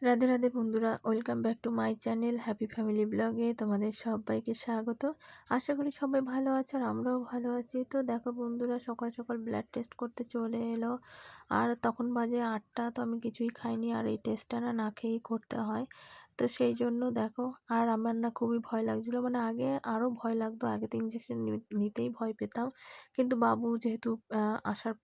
রাধে রাধে বন্ধুরা, welcome back to my channel happy family ব্লগে তোমাদের সবাইকে স্বাগত। আশা করি সবাই ভালো আছে আর আমরাও ভালো আছি। তো দেখো বন্ধুরা, সকাল সকাল ব্লাড টেস্ট করতে চলে এলো আর তখন বাজে 8টা। তো আমি কিছুই খাইনি আর এই টেস্টটা না খেয়েই করতে হয়। তো সেই জন্য দেখো, আর আমার না খুবই ভয় লাগছিলো, মানে আগে আরও ভয় লাগতো, আগে তো ইঞ্জেকশন নিতেই ভয় পেতাম। কিন্তু বাবু যেহেতু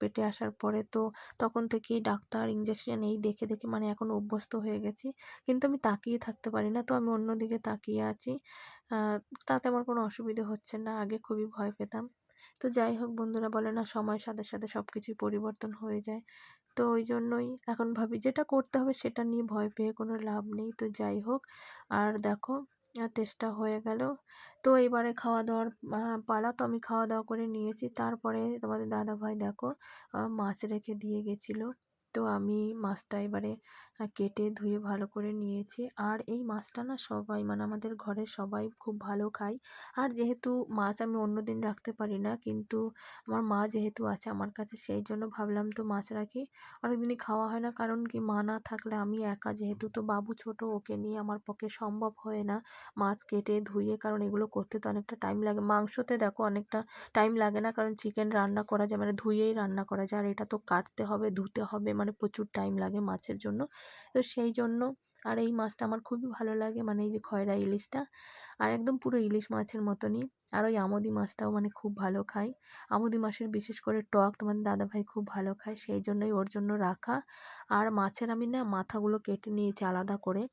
পেটে আসার পরে তো তখন থেকেই ডাক্তার ইঞ্জেকশন এই দেখে দেখে মানে এখন অভ্যস্ত হয়ে গেছি। কিন্তু আমি তাকিয়ে থাকতে পারি না, তো আমি অন্যদিকে তাকিয়ে আছি। আহ, তাতে আমার কোনো অসুবিধে হচ্ছে না, আগে খুবই ভয় পেতাম। তো যাই হোক বন্ধুরা, বলে না সময়ের সাথে সাথে সব কিছুই পরিবর্তন হয়ে যায়। তো ওই জন্যই এখন ভাবি যেটা করতে হবে সেটা নিয়ে ভয় পেয়ে কোনো লাভ নেই। তো যাই হোক, আর দেখো টেস্টটা হয়ে গেল। তো এবারে খাওয়া দাওয়ার পালা। তো আমি খাওয়া দাওয়া করে নিয়েছি। তারপরে তোমাদের দাদাভাই দেখো মাছ রেখে দিয়ে গেছিলো। তো আমি মাছটা এবারে কেটে ধুয়ে ভালো করে নিয়েছি। আর এই মাছটা না সবাই, মানে আমাদের ঘরের সবাই খুব ভালো খায়। আর যেহেতু মাছ আমি অন্য দিন রাখতে পারি না, কিন্তু আমার মা যেহেতু আছে আমার কাছে, সেই জন্য ভাবলাম তো মাছ রাখি। অনেকদিনই খাওয়া হয় না, কারণ কি মা না থাকলে আমি একা, যেহেতু তো বাবু ছোট, ওকে নিয়ে আমার পক্ষে সম্ভব হয় না মাছ কেটে ধুয়ে, কারণ এগুলো করতে তো অনেকটা টাইম লাগে। মাংসতে দেখো অনেকটা টাইম লাগে না, কারণ চিকেন রান্না করা যায়, মানে ধুয়েই রান্না করা যায়, আর এটা তো কাটতে হবে ধুতে হবে, মানে প্রচুর টাইম লাগে মাছের জন্য। তো সেই জন্য, আর এই মাছটা আমার খুবই ভালো লাগে, মানে এই যে খয়রা ইলিশটা, আর একদম পুরো ইলিশ মাছের মতনই। আর ওই আমোদি মাছটাও মানে খুব ভালো খাই। আমোদি মাছের বিশেষ করে টক তোমার দাদাভাই খুব ভালো খায়, সেই জন্যই ওর জন্য রাখা। আর মাছের আমি না মাথাগুলো কেটে নিয়েছি আলাদা করে।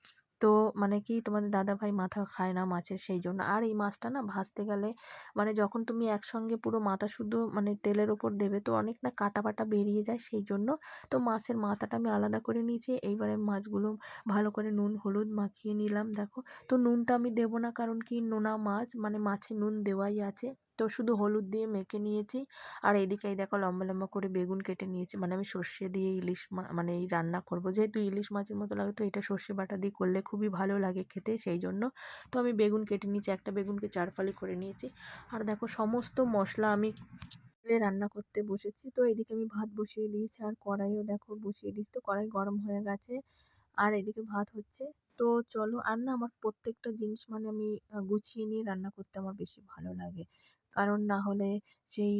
তো মানে কি তোমাদের দাদাভাই মাথা খায় না মাছের, সেই জন্য। আর এই মাছটা না ভাজতে গেলে, মানে যখন তুমি একসঙ্গে পুরো মাথা শুদ্ধ মানে তেলের ওপর দেবে, তো অনেক না কাটা বাটা বেরিয়ে যায়, সেই জন্য। তো মাছের মাথাটা আমি আলাদা করে নিয়েছি। এইবারে মাছগুলো ভালো করে নুন হলুদ মাখিয়ে নিলাম দেখো। তো নুনটা আমি দেবো না, কারণ কি নোনা মাছ, মানে মাছে নুন দেওয়াই আছে। তো শুধু হলুদ দিয়ে মেখে নিয়েছি। আর এইদিকে এই দেখো লম্বা লম্বা করে বেগুন কেটে নিয়েছি, মানে আমি সর্ষে দিয়ে ইলিশ মানে এই রান্না করব, যেহেতু ইলিশ মাছের মতো লাগে, তো এটা সর্ষে বাটা দিয়ে করলে খুবই ভালো লাগে খেতে, সেই জন্য। তো আমি বেগুন কেটে নিয়েছি, একটা বেগুনকে 4 ফালি করে নিয়েছি। আর দেখো সমস্ত মশলা আমি রান্না করতে বসেছি। তো এদিকে আমি ভাত বসিয়ে দিয়েছি, আর কড়াইও দেখো বসিয়ে দিয়েছি। তো কড়াই গরম হয়ে গেছে, আর এদিকে ভাত হচ্ছে। তো চলো, আর না আমার প্রত্যেকটা জিনিস মানে আমি গুছিয়ে নিয়ে রান্না করতে আমার বেশি ভালো লাগে, কারণ না হলে সেই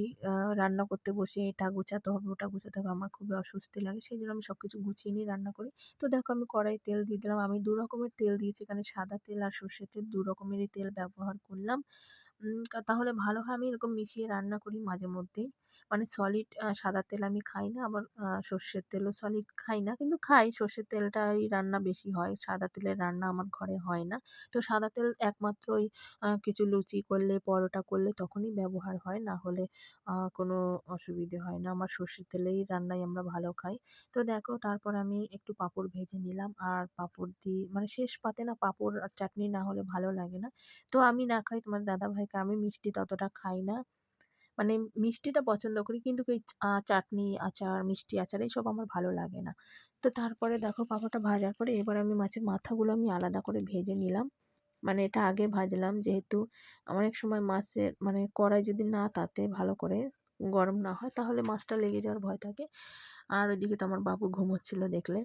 রান্না করতে বসে এটা গুছাতে হবে ওটা গুছাতে হবে, আমার খুবই অস্বস্তি লাগে, সেই জন্য আমি সবকিছু গুছিয়ে নিয়ে রান্না করি। তো দেখো আমি কড়াই তেল দিয়ে দিলাম, আমি 2 রকমের তেল দিয়েছি, এখানে সাদা তেল আর সর্ষের তেল, 2 রকমেরই তেল ব্যবহার করলাম। তাহলে ভালো হয়। আমি এরকম মিশিয়ে রান্না করি মাঝে মধ্যেই, মানে সলিড সাদা তেল আমি খাই না, আবার সর্ষের তেলও সলিড খাই না, কিন্তু খাই সর্ষের তেলটাই রান্না বেশি হয়, সাদা তেলের রান্না আমার ঘরে হয় না। তো সাদা তেল একমাত্র ওই কিছু লুচি করলে পরোটা করলে তখনই ব্যবহার হয়, না হলে কোনো অসুবিধে হয় না, আমার সর্ষের তেলেই রান্নাই আমরা ভালো খাই। তো দেখো তারপর আমি একটু পাঁপড় ভেজে নিলাম, আর পাঁপড় দিয়ে মানে শেষ পাতে না পাঁপড় আর চাটনি না হলে ভালো লাগে না। তো আমি না খাই, তোমার দাদাভাইকে, আমি মিষ্টি ততটা খাই না, মানে মিষ্টিটা পছন্দ করি, কিন্তু ওই চাটনি আচার মিষ্টি আচার এইসব আমার ভালো লাগে না। তো তারপরে দেখো পাঁপড়টা ভাজার পরে এবার আমি মাছের মাথাগুলো আমি আলাদা করে ভেজে নিলাম, মানে এটা আগে ভাজলাম, যেহেতু অনেক সময় মাছের মানে কড়াই যদি না তাতে ভালো করে গরম না হয়, তাহলে মাছটা লেগে যাওয়ার ভয় থাকে। আর ওইদিকে তো আমার বাবু ঘুমোচ্ছিল দেখলে,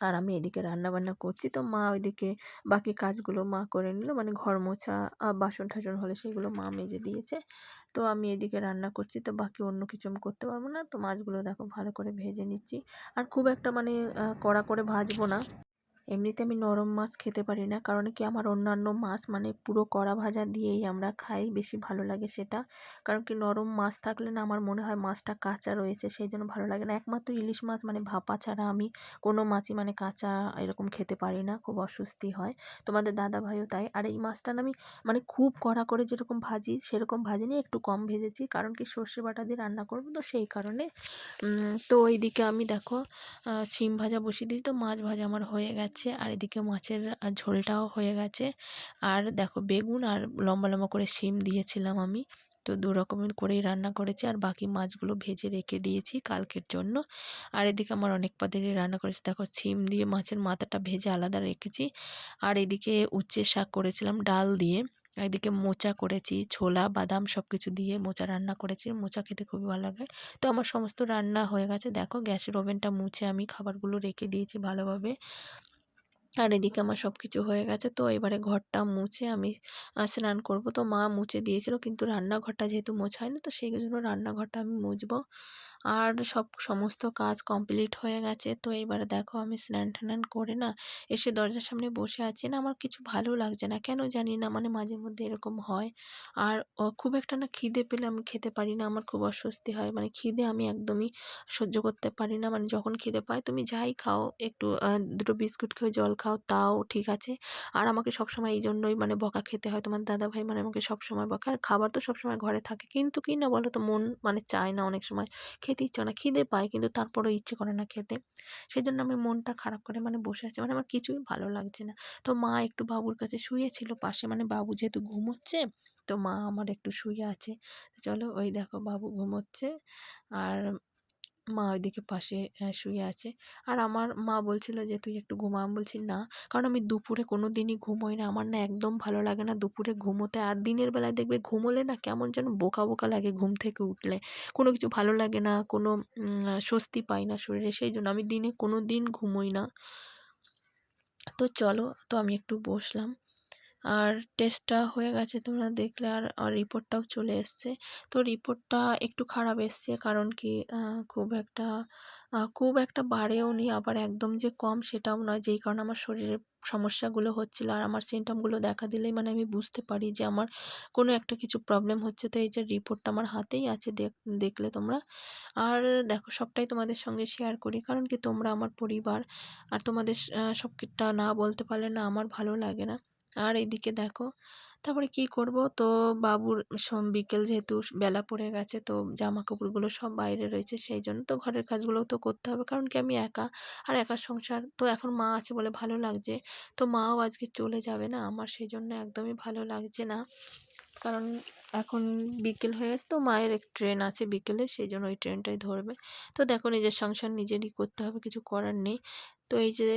আর আমি এদিকে রান্না বান্না করছি। তো মা ওইদিকে বাকি কাজগুলো মা করে নিল, মানে ঘর মোছা বাসন টাসন হলে সেগুলো মা মেজে দিয়েছে। তো আমি এদিকে রান্না করছি, তো বাকি অন্য কিছু আমি করতে পারবো না। তো মাছগুলো দেখো ভালো করে ভেজে নিচ্ছি, আর খুব একটা মানে কড়া করে ভাজবো না। এমনিতে আমি নরম মাছ খেতে পারি না, কারণ কি আমার অন্যান্য মাছ মানে পুরো কড়া ভাজা দিয়েই আমরা খাই, বেশি ভালো লাগে সেটা। কারণ কি নরম মাছ থাকলে না আমার মনে হয় মাছটা কাঁচা রয়েছে, সেই জন্য ভালো লাগে না। একমাত্র ইলিশ মাছ মানে ভাপা ছাড়া আমি কোনো মাছই মানে কাঁচা এরকম খেতে পারি না, খুব অস্বস্তি হয়। তোমাদের দাদা ভাইও তাই। আর এই মাছটা না আমি মানে খুব কড়া করে যেরকম ভাজি সেরকম ভাজিনি, একটু কম ভেজেছি, কারণ কি সর্ষে বাটা দিয়ে রান্না করবো, তো সেই কারণে। তো এইদিকে আমি দেখো শিম ভাজা বসিয়ে দিয়েছি, তো মাছ ভাজা আমার হয়ে গেছে, আর এদিকে মাছের ঝোলটাও হয়ে গেছে। আর দেখো বেগুন আর লম্বা লম্বা করে শিম দিয়েছিলাম আমি, তো 2 রকমের করেই রান্না করেছি, আর বাকি মাছগুলো ভেজে রেখে দিয়েছি কালকের জন্য। আর এদিকে আমার অনেক পদেরই রান্না করেছি, দেখো শিম দিয়ে মাছের মাথাটা ভেজে আলাদা রেখেছি। আর এদিকে উচ্ছে শাক করেছিলাম ডাল দিয়ে, এদিকে মোচা করেছি, ছোলা বাদাম সব কিছু দিয়ে মোচা রান্না করেছি, মোচা খেতে খুবই ভালো লাগে। তো আমার সমস্ত রান্না হয়ে গেছে, দেখো গ্যাসের ওভেনটা মুছে আমি খাবারগুলো রেখে দিয়েছি ভালোভাবে। আর এদিকে আমার সব কিছু হয়ে গেছে। তো এবারে ঘরটা মুছে আমি স্নান করব। তো মা মুছে দিয়েছিল, কিন্তু রান্নাঘরটা যেহেতু মোছা হয়নি, তো সেই জন্য রান্নাঘরটা আমি মুছবো। আর সমস্ত কাজ কমপ্লিট হয়ে গেছে। তো এবারে দেখো আমি স্নান-টানান করে না এসে দরজার সামনে বসে আছি। না আমার কিছু ভালো লাগছে না। কেন জানি না, মানে মাঝে মধ্যে এরকম হয়। আর খুব একটা না খিদে পেলে আমি খেতে পারি না। আমার খুব অস্বস্তি হয়। মানে খিদে আমি একদমই সহ্য করতে পারি না। মানে যখন খিদে পায় তুমি যাই খাও, একটু ২ টো বিস্কুট খেয়ে জল খাও তাও ঠিক আছে। আর আমাকে সবসময় এইজন্যই মানে বকা খেতে হয়। তোমার দাদাভাই মানে আমাকে সবসময় বকা। আর খাবার তো সবসময় ঘরে থাকে। কিন্তু কি না বলো তো, মন মানে চায় না অনেক সময়। খেতে ইচ্ছে হয় না। খিদে পায় কিন্তু তারপরেও ইচ্ছে করে না খেতে। সেজন্য আমি মনটা খারাপ করে মানে বসে আছি। মানে আমার কিছুই ভালো লাগছে না। তো মা একটু বাবুর কাছে শুয়েছিল পাশে, মানে বাবু যেহেতু ঘুমোচ্ছে, তো মা আমার একটু শুয়ে আছে। চলো ওই দেখো বাবু ঘুমোচ্ছে। আর মা ওইদিকে পাশে শুয়ে আছে। আর আমার মা বলছিল যে, "তুই একটু ঘুমা।" আমি বলছি, "না।" কারণ আমি দুপুরে কোনো দিনই ঘুমোই না। আমার না একদম ভালো লাগে না দুপুরে ঘুমোতে। আর দিনের বেলায় দেখবে ঘুমোলে না কেমন যেন বোকা, বোকা লাগে ঘুম থেকে উঠলে। কোনো কিছু ভালো লাগে না, কোনো স্বস্তি পাই না শরীরে। সেইজন্য আমি দিনে কোনো দিন ঘুমোই না। তো চলো, তো আমি একটু বসলাম। আর টেস্টটা হয়ে গেছে তোমরা দেখলে, আর রিপোর্টটাও চলে এসছে। তো রিপোর্টটা একটু খারাপ এসছে, কারণ কি খুব একটা বাড়েও নি, আবার একদম যে কম সেটাও নয়। যেই কারণে আমার শরীরে সমস্যাগুলো হচ্ছিল আর আমার সিম্পটমগুলো দেখা দিলেই মানে আমি বুঝতে পারি যে আমার কোনো একটা কিছু প্রবলেম হচ্ছে। তো এই যে রিপোর্টটা আমার হাতেই আছে, দেখলে তোমরা। আর দেখো সবটাই তোমাদের সঙ্গে শেয়ার করি, কারণ কি তোমরা আমার পরিবার। আর তোমাদের সবটা না বলতে পারলে না আমার ভালো লাগে না। আর এইদিকে দেখো, তারপরে কি করব, তো বাবুর বিকেল যেহেতু বেলা পড়ে গেছে, তো জামা কাপড়গুলো সব বাইরে রয়েছে, সেই জন্য তো ঘরের কাজগুলো তো করতে হবে, কারণ কি আমি একা। আর একা সংসার তো, এখন মা আছে বলে ভালো লাগছে। তো মাও আজকে চলে যাবে না আমার, সেই জন্য একদমই ভালো লাগছে না। কারণ এখন বিকেল হয়ে গেছে, তো মায়ের এক ট্রেন আছে বিকেলে, সেই জন্য ওই ট্রেনটাই ধরবে। তো দেখো নিজের সংসার নিজেরই করতে হবে, কিছু করার নেই। তো এই যে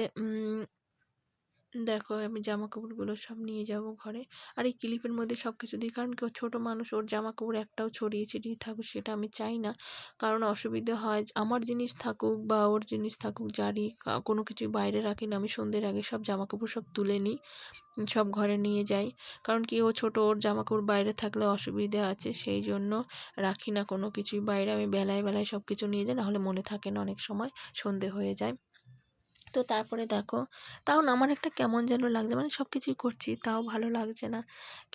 দেখো আমি জামা কাপড়গুলো সব নিয়ে যাব ঘরে। আর এই ক্লিপের মধ্যে সব কিছু দিই, কারণ কেউ ছোটো মানুষ, ওর জামা কাপড় একটাও ছড়িয়ে ছিটিয়ে থাকুক সেটা আমি চাই না। কারণ অসুবিধে হয়, আমার জিনিস থাকুক বা ওর জিনিস থাকুক, যারই কোনো কিছুই বাইরে রাখি না। আমি সন্ধ্যের আগে সব জামা কাপড় সব তুলে নিই, সব ঘরে নিয়ে যাই। কারণ কি ও ছোটো, ওর জামা কাপড় বাইরে থাকলে অসুবিধে আছে, সেই জন্য রাখি না কোনো কিছুই বাইরে। আমি বেলায় বেলায় সব কিছু নিয়ে যাই, নাহলে মনে থাকে না, অনেক সময় সন্ধে হয়ে যায়। তো তারপরে দেখো, তাও না আমার একটা কেমন যেন লাগছে, মানে সব কিছুই করছি তাও ভালো লাগছে না।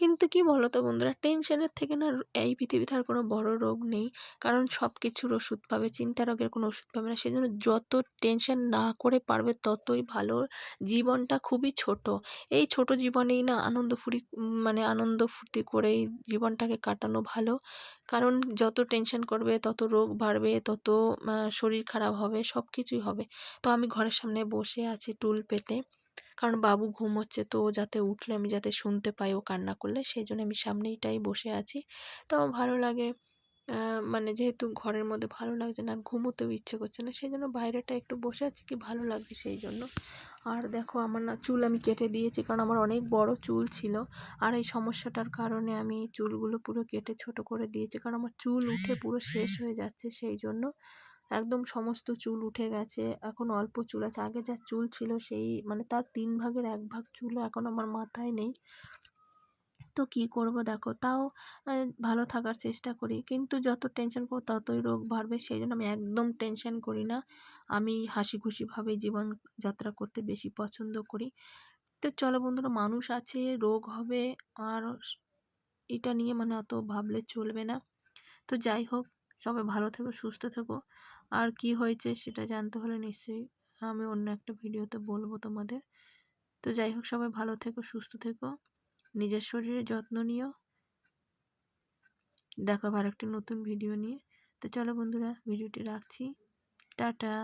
কিন্তু কি বলো তো বন্ধুরা, টেনশনের থেকে না এই পৃথিবীতে আর কোনো বড় রোগ নেই। কারণ সব কিছুর ওষুধ পাবে, চিন্তা রোগের কোনো ওষুধ পাবে না। সেজন্য যত টেনশন না করে পারবে ততই ভালো। জীবনটা খুবই ছোট। এই ছোট জীবনেই না মানে আনন্দ ফুর্তি করেই জীবনটাকে কাটানো ভালো। কারণ যত টেনশন করবে তত রোগ বাড়বে, তত শরীর খারাপ হবে, সব কিছুই হবে। তো আমি ঘরের সামনে বসে আছি টুল পেতে, কারণ বাবু ঘুমোচ্ছে, তো ও যাতে উঠলে আমি যাতে শুনতে পাই ও কান্না করলে, সেই জন্য আমি সামনেইটাই বসে আছি। তো আমার ভালো লাগে, মানে যেহেতু ঘরের মধ্যে ভালো লাগছে না আর ঘুমোতেও ইচ্ছে করছে না, সেই জন্য বাইরেটা একটু বসে আছি, কি ভালো লাগবে সেই জন্য। আর দেখো আমার না চুল আমি কেটে দিয়েছি, কারণ আমার অনেক বড় চুল ছিল। আর এই সমস্যাটার কারণে আমি চুলগুলো পুরো কেটে ছোট করে দিয়েছি, কারণ আমার চুল উঠে পুরো শেষ হয়ে যাচ্ছে, সেই জন্য একদম সমস্ত চুল উঠে গেছে। এখন অল্প চুল আছে। আগে যা চুল ছিল সেই মানে তার ৩ ভাগের ১ ভাগ চুলও এখন আমার মাথায় নেই। তো কী করব দেখো, তাও ভালো থাকার চেষ্টা করি। কিন্তু যত টেনশন করব ততই রোগ বাড়বে। সেই জন্য আমি একদম টেনশন করি না। আমি হাসিখুশিভাবে জীবনযাত্রা করতে বেশি পছন্দ করি। তো চলো বন্ধুরা, মানুষ আছে, রোগ হবে, আর এটা নিয়ে মানে অত ভাবলে চলবে না। তো যাই হোক, সবাই ভালো থেকো, সুস্থ থেকো। আর কি হয়েছে সেটা জানতে হলে নিশ্চয়ই আমি অন্য একটা ভিডিওতে বলবো তোমাদের। তো যাই হোক, সবাই ভালো থেকো, সুস্থ থেকো, নিজের শরীরের যত্ন নিও। দেখা হবে আরেকটি নতুন ভিডিও নিয়ে। তো চলো বন্ধুরা, ভিডিওটি রাখছি। টাটা।